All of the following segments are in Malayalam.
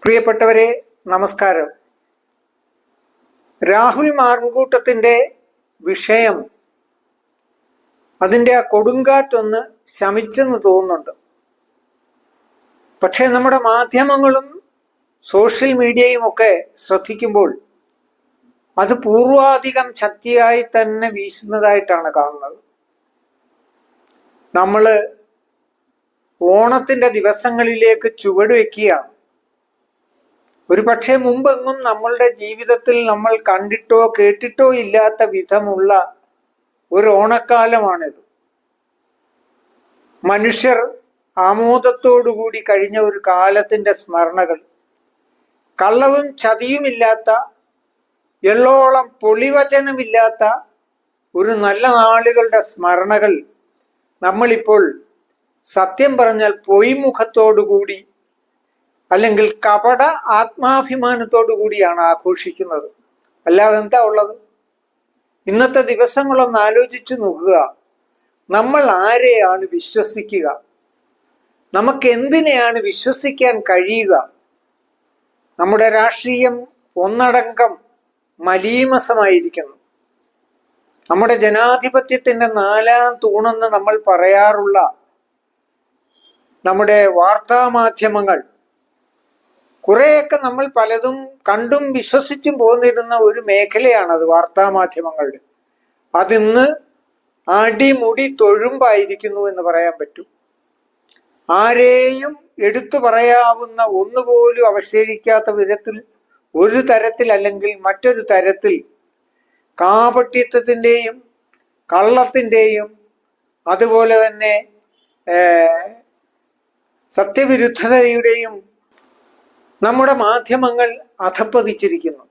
പ്രിയപ്പെട്ടവരെ, നമസ്കാരം. രാഹുൽ മാങ്കൂട്ടത്തിന്റെ വിഷയം, അതിൻ്റെ ആ കൊടുങ്കാറ്റൊന്ന് ശമിച്ചെന്ന് തോന്നുന്നുണ്ട്. പക്ഷെ നമ്മുടെ മാധ്യമങ്ങളും സോഷ്യൽ മീഡിയയും ഒക്കെ ശ്രദ്ധിക്കുമ്പോൾ അത് പൂർവാധികം ശക്തിയായി തന്നെ വീശുന്നതായിട്ടാണ് കാണുന്നത്. നമ്മള് ഓണത്തിന്റെ ദിവസങ്ങളിലേക്ക് ചുവടുവെക്കുകയാണ്. ഒരു പക്ഷേ മുമ്പെങ്ങും നമ്മളുടെ ജീവിതത്തിൽ നമ്മൾ കണ്ടിട്ടോ കേട്ടിട്ടോ ഇല്ലാത്ത വിധമുള്ള ഒരു ഓണക്കാലമാണിത്. മനുഷ്യർ ആമോദത്തോടുകൂടി കഴിഞ്ഞ ഒരു കാലത്തിന്റെ സ്മരണകൾ, കള്ളവും ചതിയുമില്ലാത്ത, എള്ളോളം പൊളിവചനമില്ലാത്ത ഒരു നല്ല നാളുകളുടെ സ്മരണകൾ നമ്മളിപ്പോൾ സത്യം പറഞ്ഞാൽ പൊയ്മുഖത്തോടുകൂടി അല്ലെങ്കിൽ കപട ആത്മാഭിമാനത്തോടു കൂടിയാണ് ആഘോഷിക്കുന്നത്. അല്ലാതെ എന്താ ഉള്ളത്? ഇന്നത്തെ ദിവസങ്ങളൊന്ന് ആലോചിച്ചു നോക്കുക. നമ്മൾ ആരെയാണ് വിശ്വസിക്കുക? നമുക്ക് എന്തിനെയാണ് വിശ്വസിക്കാൻ കഴിയുക? നമ്മുടെ രാഷ്ട്രീയം ഒന്നടങ്കം മലീമസമായിരിക്കുന്നു. നമ്മുടെ ജനാധിപത്യത്തിന്റെ നാലാം തൂണെന്ന് നമ്മൾ പറയാറുള്ള നമ്മുടെ വാർത്താമാധ്യമങ്ങൾ, കുറെയൊക്കെ നമ്മൾ പലതും കണ്ടും വിശ്വസിച്ചും പോന്നിരുന്ന ഒരു മേഖലയാണത് വാർത്താമാധ്യമങ്ങളുടെ. അതിന്ന് അടിമുടി തൊഴുമ്പായിരിക്കുന്നു എന്ന് പറയാൻ പറ്റും. ആരെയും എടുത്തു പറയാവുന്ന ഒന്നുപോലും അവശേഷിക്കാത്ത വിധത്തിൽ ഒരു തരത്തിൽ അല്ലെങ്കിൽ മറ്റൊരു തരത്തിൽ കാപട്യത്വത്തിന്റെയും കള്ളത്തിന്റെയും അതുപോലെ തന്നെ സത്യവിരുദ്ധതയുടെയും നമ്മുടെ മാധ്യമങ്ങൾ അധപ്പതിച്ചിരിക്കുന്നു.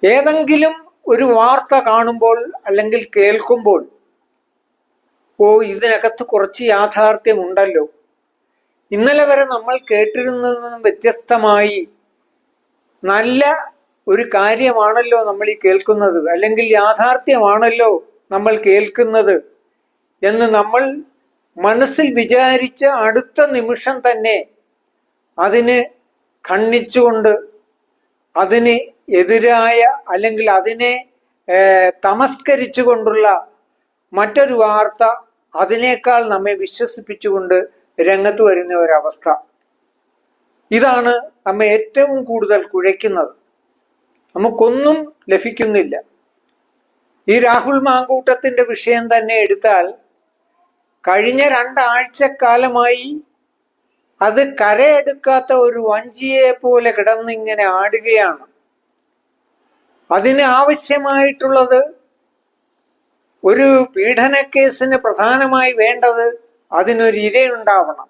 ഏതെങ്കിലും ഒരു വാർത്ത കാണുമ്പോൾ അല്ലെങ്കിൽ കേൾക്കുമ്പോൾ, ഇതിനകത്ത് കുറച്ച് യാഥാർത്ഥ്യമുണ്ടല്ലോ, ഇന്നലെ വരെ നമ്മൾ കേട്ടിരുന്നതിൽ നിന്നും വ്യത്യസ്തമായി നല്ല ഒരു കാര്യമാണല്ലോ നമ്മൾ ഈ കേൾക്കുന്നത്, അല്ലെങ്കിൽ യാഥാർത്ഥ്യമാണല്ലോ നമ്മൾ കേൾക്കുന്നത് എന്ന് നമ്മൾ മനസ്സിൽ വിചാരിച്ച അടുത്ത നിമിഷം തന്നെ അതിന് ഖണ്ഡിച്ചുകൊണ്ട്, അതിന് എതിരായ അല്ലെങ്കിൽ അതിനെ തമസ്കരിച്ചുകൊണ്ടുള്ള മറ്റൊരു വാർത്ത അതിനേക്കാൾ നമ്മെ വിശ്വസിപ്പിച്ചുകൊണ്ട് രംഗത്ത് വരുന്ന ഒരവസ്ഥ, ഇതാണ് നമ്മെ ഏറ്റവും കൂടുതൽ കുഴയ്ക്കുന്നത്. നമുക്കൊന്നും ലഭിക്കുന്നില്ല. ഈ രാഹുൽ മാങ്കൂട്ടത്തിന്റെ വിഷയം തന്നെ എടുത്താൽ, കഴിഞ്ഞ 2 ആഴ്ചക്കാലമായി അത് കരയെടുക്കാത്ത ഒരു വഞ്ചിയെ പോലെ കിടന്നിങ്ങനെ ആടുകയാണ്. അതിന് ആവശ്യമായിട്ടുള്ളത്, ഒരു പീഡനക്കേസിന് പ്രധാനമായി വേണ്ടത് അതിനൊരു ഇരയുണ്ടാവണം.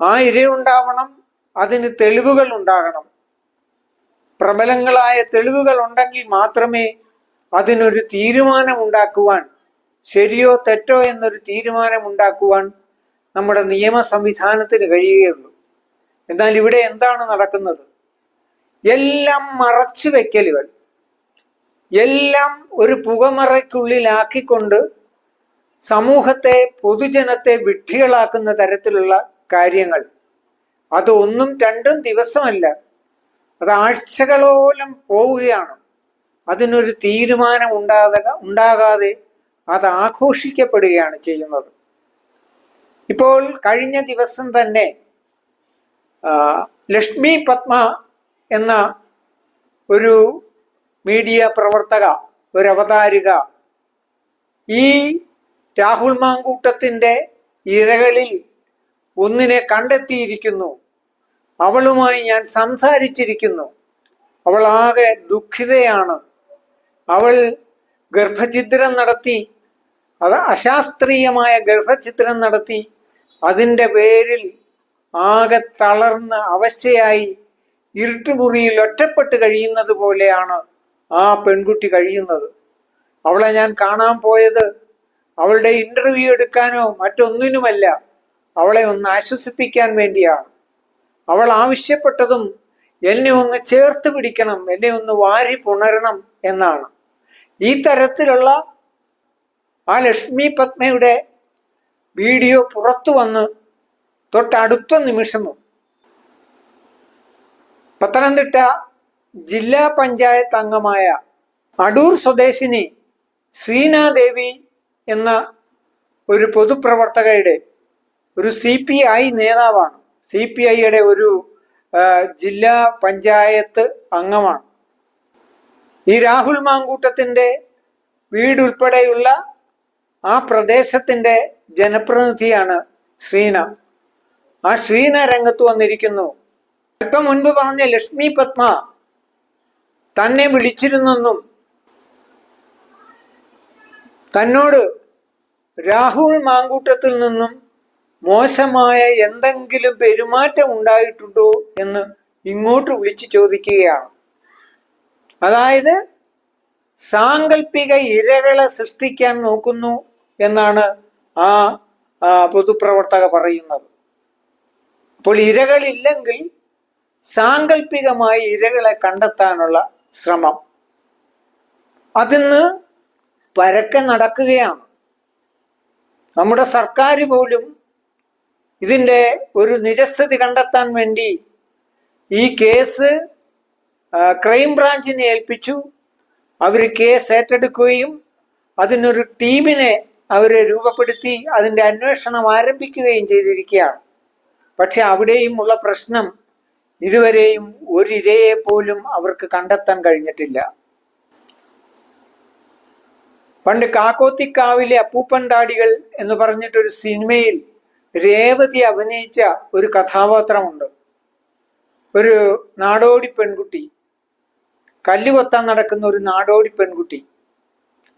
ആ ഇരയുണ്ടാവണം, അതിന് തെളിവുകൾ ഉണ്ടാകണം. പ്രബലങ്ങളായ തെളിവുകൾ ഉണ്ടെങ്കിൽ മാത്രമേ അതിനൊരു തീരുമാനം ഉണ്ടാക്കുവാൻ, ശരിയോ തെറ്റോ എന്നൊരു തീരുമാനം ഉണ്ടാക്കുവാൻ നമ്മുടെ നിയമ സംവിധാനത്തിന് കഴിയുകയുള്ളൂ. എന്നാൽ ഇവിടെ എന്താണ് നടക്കുന്നത്? എല്ലാം മറച്ചു വെക്കലുകൾ, എല്ലാം ഒരു പുകമറയ്ക്കുള്ളിലാക്കിക്കൊണ്ട് സമൂഹത്തെ, പൊതുജനത്തെ വിഡ്ഢികളാക്കുന്ന തരത്തിലുള്ള കാര്യങ്ങൾ. അത് 1 2 ദിവസമല്ല, അത് ആഴ്ചകളോളം പോവുകയാണ്. അതിനൊരു തീരുമാനം ഉണ്ടാകാതെ അത് ആഘോഷിക്കപ്പെടുകയാണ് ചെയ്യുന്നത്. ഇപ്പോൾ കഴിഞ്ഞ ദിവസം തന്നെ ലക്ഷ്മി പത്മ എന്ന ഒരു മീഡിയ പ്രവർത്തക, ഒരു അവതാരിക, ഈ രാഹുൽ മാങ്കൂട്ടത്തിന്റെ ഇരകളിൽ ഒന്നിനെ കണ്ടെത്തിയിരിക്കുന്നു, അവളുമായി ഞാൻ സംസാരിച്ചിരിക്കുന്നു, അവൾ ആകെ ദുഃഖിതയാണ്, അവൾ ഗർഭഛിദ്രം നടത്തി, അത് അശാസ്ത്രീയമായ ഗർഭഛിദ്രം നടത്തി, അതിൻ്റെ പേരിൽ ആകെ തളർന്ന് അവശയായി ഇരുട്ടുമുറിയിൽ ഒറ്റപ്പെട്ട് കഴിയുന്നത് പോലെയാണ് ആ പെൺകുട്ടി കഴിയുന്നത്. അവളെ ഞാൻ കാണാൻ പോയത് അവളുടെ ഇന്റർവ്യൂ എടുക്കാനോ മറ്റൊന്നിനുമല്ല, അവളെ ഒന്ന് ആശ്വസിപ്പിക്കാൻ വേണ്ടിയാണ്. അവൾ ആവശ്യപ്പെട്ടതും എന്നെ ഒന്ന് ചേർത്ത് പിടിക്കണം, എന്നെ ഒന്ന് വാരി പുണരണം എന്നാണ്. ഈ തരത്തിലുള്ള ആ ലക്ഷ്മി പത്മയുടെ വീഡിയോ പുറത്തു വന്ന് തൊട്ടടുത്ത നിമിഷവും പത്തനംതിട്ട ജില്ലാ പഞ്ചായത്ത് അംഗമായ അടൂർ സ്വദേശിനി ശ്രീനാദേവി എന്ന ഒരു പൊതുപ്രവർത്തകയുടെ ഒരു CPI നേതാവാണ്. CPIയുടെ ഒരു ജില്ലാ പഞ്ചായത്ത് അംഗമാണ്. ഈ രാഹുൽ മാങ്കൂട്ടത്തിന്റെ വീടുൾപ്പെടെയുള്ള ആ പ്രദേശത്തിന്റെ ജനപ്രതിനിധിയാണ് ശ്രീന. ആ ശ്രീന രംഗത്ത് വന്നിരിക്കുന്നു. അല്പം മുൻപ് പറഞ്ഞ ലക്ഷ്മി പത്മ തന്നെ വിളിച്ചിരുന്നെന്നും തന്നോട് രാഹുൽ മാങ്കൂട്ടത്തിൽ നിന്നും മോശമായ എന്തെങ്കിലും പെരുമാറ്റം ഉണ്ടായിട്ടുണ്ടോ എന്ന് ഇങ്ങോട്ട് വിളിച്ചു ചോദിക്കുകയാണ്. അതായത് സാങ്കല്പിക ഇരകളെ സൃഷ്ടിക്കാൻ നോക്കുന്നു എന്നാണ് ആ പൊതുപ്രവർത്തക പറയുന്നത്. അപ്പോൾ ഇരകളില്ലെങ്കിൽ സാങ്കല്പികമായി ഇരകളെ കണ്ടെത്താനുള്ള ശ്രമം അതിന്ന് പരക്കെ നടക്കുകയാണ്. നമ്മുടെ സർക്കാർ പോലും ഇതിന്റെ ഒരു നിജസ്ഥിതി കണ്ടെത്താൻ വേണ്ടി ഈ കേസ് ക്രൈംബ്രാഞ്ചിനെ ഏൽപ്പിച്ചു. അവർ കേസ് ഏറ്റെടുക്കുകയും അതിനൊരു ടീമിനെ അവരെ രൂപപ്പെടുത്തി അതിന്റെ അന്വേഷണം ആരംഭിക്കുകയും ചെയ്തിരിക്കുകയാണ്. പക്ഷെ അവിടെയും ഉള്ള പ്രശ്നം ഇതുവരെയും ഒരിരയെ പോലും അവർക്ക് കണ്ടെത്താൻ കഴിഞ്ഞിട്ടില്ല. പണ്ട് കാക്കോത്തിക്കാവിലെ അപ്പൂപ്പൻ താടികൾ എന്ന് പറഞ്ഞിട്ടൊരു സിനിമയിൽ രേവതി അഭിനയിച്ച ഒരു കഥാപാത്രമുണ്ട്. ഒരു നാടോടി പെൺകുട്ടി, കല്ലുകൊത്താൻ നടക്കുന്ന ഒരു നാടോടി പെൺകുട്ടി.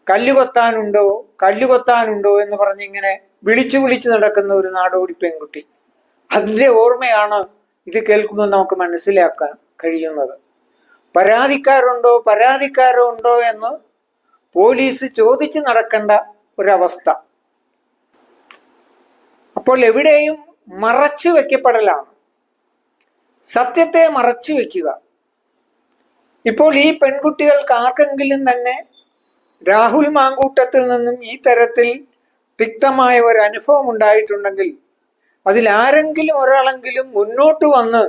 കല്ലുകൊത്താനുണ്ടോ കല്ലുകൊത്താനുണ്ടോ എന്ന് പറഞ്ഞിങ്ങനെ വിളിച്ചു നടക്കുന്ന ഒരു നാടോടി പെൺകുട്ടി. അതിന്റെ ഓർമ്മയാണ് ഇത് കേൾക്കുമ്പോൾ നമുക്ക് മനസ്സിലാക്കാൻ കഴിയുന്നത്. പരാതിക്കാരോ ഉണ്ടോ എന്ന് പോലീസ് ചോദിച്ചു നടക്കേണ്ട ഒരവസ്ഥ. അപ്പോൾ എവിടെയും മറച്ചു വെക്കപ്പെടലാണ്, സത്യത്തെ മറച്ചു വെക്കുക. ഇപ്പോൾ ഈ പെൺകുട്ടികൾക്ക് ആർക്കെങ്കിലും തന്നെ രാഹുൽ മാങ്കൂട്ടത്തിൽ നിന്നും ഈ തരത്തിൽ തിക്തമായ ഒരു അനുഭവം ഉണ്ടായിട്ടുണ്ടെങ്കിൽ അതിൽ ആരെങ്കിലും ഒരാളെങ്കിലും മുന്നോട്ട് വന്ന്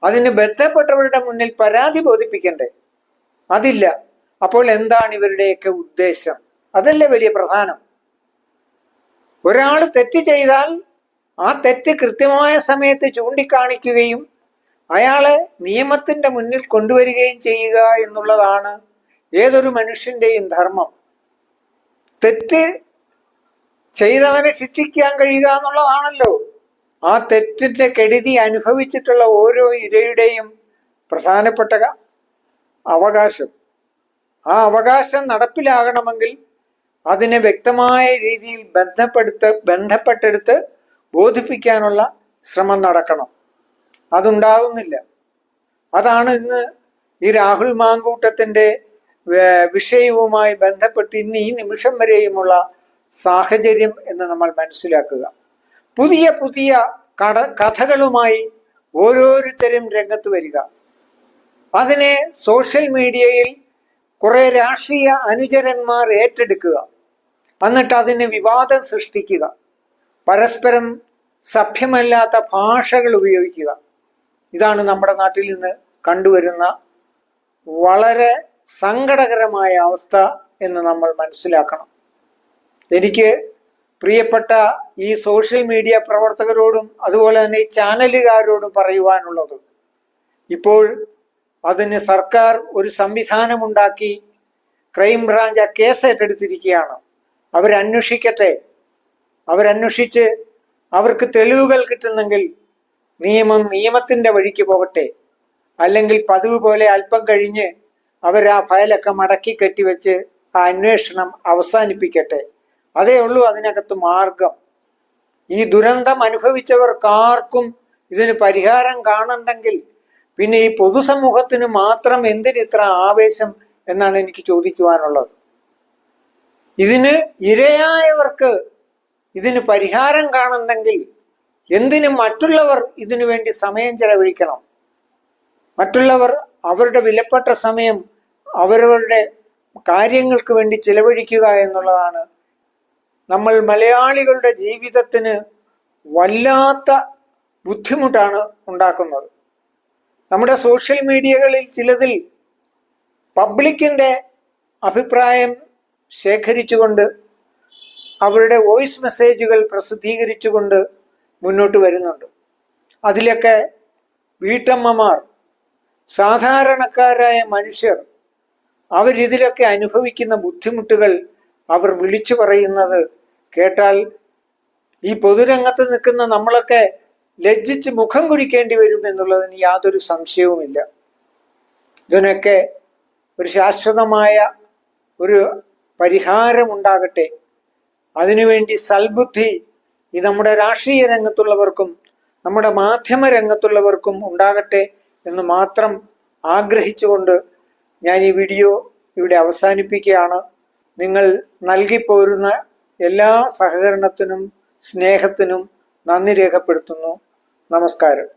അതിന് ബന്ധപ്പെട്ടവരുടെ മുന്നിൽ പരാതി ബോധിപ്പിക്കണ്ടേ? അതില്ല. അപ്പോൾ എന്താണ് ഇവരുടെയൊക്കെ ഉദ്ദേശം? അതല്ലേ വലിയ പ്രധാനം. ഒരാൾ തെറ്റ് ചെയ്താൽ ആ തെറ്റ് കൃത്യമായ സമയത്ത് ചൂണ്ടിക്കാണിക്കുകയും അയാളെ നിയമത്തിന്റെ മുന്നിൽ കൊണ്ടുവരികയും ചെയ്യുക എന്നുള്ളതാണ് ഏതൊരു മനുഷ്യന്റെയും ധർമ്മം. തെറ്റ് ചെയ്തവനെ ശിക്ഷിക്കാൻ കഴിയുക എന്നുള്ളതാണല്ലോ ആ തെറ്റിന്റെ കെടുതി അനുഭവിച്ചിട്ടുള്ള ഓരോ ഇരയുടെയും പ്രധാനപ്പെട്ട അവകാശം. ആ അവകാശം നടപ്പിലാകണമെങ്കിൽ അതിനെ വ്യക്തമായ രീതിയിൽ ബന്ധപ്പെട്ടെടുത്ത് ബോധിപ്പിക്കാനുള്ള ശ്രമം നടക്കണം. അതുണ്ടാകുന്നില്ല. അതാണ് ഇന്ന് ഈ രാഹുൽ മാങ്കൂട്ടത്തിന്റെ വിഷയവുമായി ബന്ധപ്പെട്ട് ഇന്ന് ഈ നിമിഷം വരെയുമുള്ള സാഹചര്യം എന്ന് നമ്മൾ മനസ്സിലാക്കുക. പുതിയ കഥകളുമായി ഓരോരുത്തരും രംഗത്ത് വരിക. അതിനെ സോഷ്യൽ മീഡിയയിൽ കുറെ രാഷ്ട്രീയ അനുചരന്മാർ ഏറ്റെടുക്കുക. എന്നിട്ട് അതിന് വിവാദം സൃഷ്ടിക്കുക. പരസ്പരം സഭ്യമല്ലാത്ത ഭാഷകൾ ഉപയോഗിക്കുക. ഇതാണ് നമ്മുടെ നാട്ടിൽ നിന്ന് കണ്ടുവരുന്ന വളരെ സങ്കടകരമായ അവസ്ഥ എന്ന് നമ്മൾ മനസ്സിലാക്കണം. എനിക്ക് പ്രിയപ്പെട്ട ഈ സോഷ്യൽ മീഡിയ പ്രവർത്തകരോടും അതുപോലെ തന്നെ ഈ ചാനലുകാരോടും പറയുവാനുള്ളത്, ഇപ്പോൾ അതിന് സർക്കാർ ഒരു സംവിധാനമുണ്ടാക്കി ക്രൈംബ്രാഞ്ച് ആ കേസ് ഏറ്റെടുത്തിരിക്കുകയാണ്. അവരന്വേഷിക്കട്ടെ. അവരന്വേഷിച്ച് അവർക്ക് തെളിവുകൾ കിട്ടുന്നെങ്കിൽ നിയമത്തിന്റെ വഴിക്ക് പോകട്ടെ. അല്ലെങ്കിൽ പതിവ് പോലെ അല്പം കഴിഞ്ഞ് അവർ ആ ഫയലൊക്കെ മടക്കി കെട്ടിവെച്ച് ആ അന്വേഷണം അവസാനിപ്പിക്കട്ടെ. അതേ ഉള്ളൂ അതിനകത്ത് മാർഗം. ഈ ദുരന്തം അനുഭവിച്ചവർക്കാർക്കും ഇതിന് പരിഹാരം കാണണ്ടെങ്കിൽ പിന്നെ ഈ പൊതുസമൂഹത്തിന് മാത്രം എന്തിനിത്ര ആവേശം എന്നാണ് എനിക്ക് ചോദിക്കുവാനുള്ളത്. ഇതിന് ഇരയായവർക്ക് ഇതിന് പരിഹാരം കാണണ്ടെങ്കിൽ എന്തിനും മറ്റുള്ളവർ ഇതിനു വേണ്ടി സമയം ചെലവഴിക്കണം. മറ്റുള്ളവർ അവരുടെ വിലപ്പെട്ട സമയം അവരവരുടെ കാര്യങ്ങൾക്ക് വേണ്ടി ചിലവഴിക്കുക എന്നുള്ളതാണ് നമ്മൾ മലയാളികളുടെ ജീവിതത്തിന് വല്ലാത്ത ബുദ്ധിമുട്ടാണ് ഉണ്ടാക്കുന്നത്. നമ്മുടെ സോഷ്യൽ മീഡിയകളിൽ ചിലതിൽ പബ്ലിക്കിന്റെ അഭിപ്രായം ശേഖരിച്ചുകൊണ്ട് അവരുടെ വോയിസ് മെസ്സേജുകൾ പ്രസിദ്ധീകരിച്ചുകൊണ്ട് മുന്നോട്ട് വരുന്നുണ്ട്. അതിലൊക്കെ വീട്ടമ്മമാർ, സാധാരണക്കാരായ മനുഷ്യർ, അവരിതിലൊക്കെ അനുഭവിക്കുന്ന ബുദ്ധിമുട്ടുകൾ അവർ വിളിച്ചു പറയുന്നത് കേട്ടാൽ ഈ പൊതുരംഗത്ത് നിൽക്കുന്ന നമ്മളൊക്കെ ലജ്ജിച്ച് മുഖം കുനിക്കേണ്ടി വരും എന്നുള്ളതിന് യാതൊരു സംശയവുമില്ല. ഇതിനൊക്കെ ഒരു ശാശ്വതമായ ഒരു പരിഹാരമുണ്ടാകട്ടെ. അതിനുവേണ്ടി സൽബുദ്ധി ഈ നമ്മുടെ രാഷ്ട്രീയ രംഗത്തുള്ളവർക്കും നമ്മുടെ മാധ്യമ രംഗത്തുള്ളവർക്കും ഉണ്ടാകട്ടെ എന്ന് മാത്രം ആഗ്രഹിച്ചുകൊണ്ട് ഞാൻ ഈ വീഡിയോ ഇവിടെ അവസാനിപ്പിക്കുകയാണ്. നിങ്ങൾ നൽകിപ്പോരുന്ന എല്ലാ സഹകരണത്തിനും സ്നേഹത്തിനും നന്ദി രേഖപ്പെടുത്തുന്നു. നമസ്കാരം.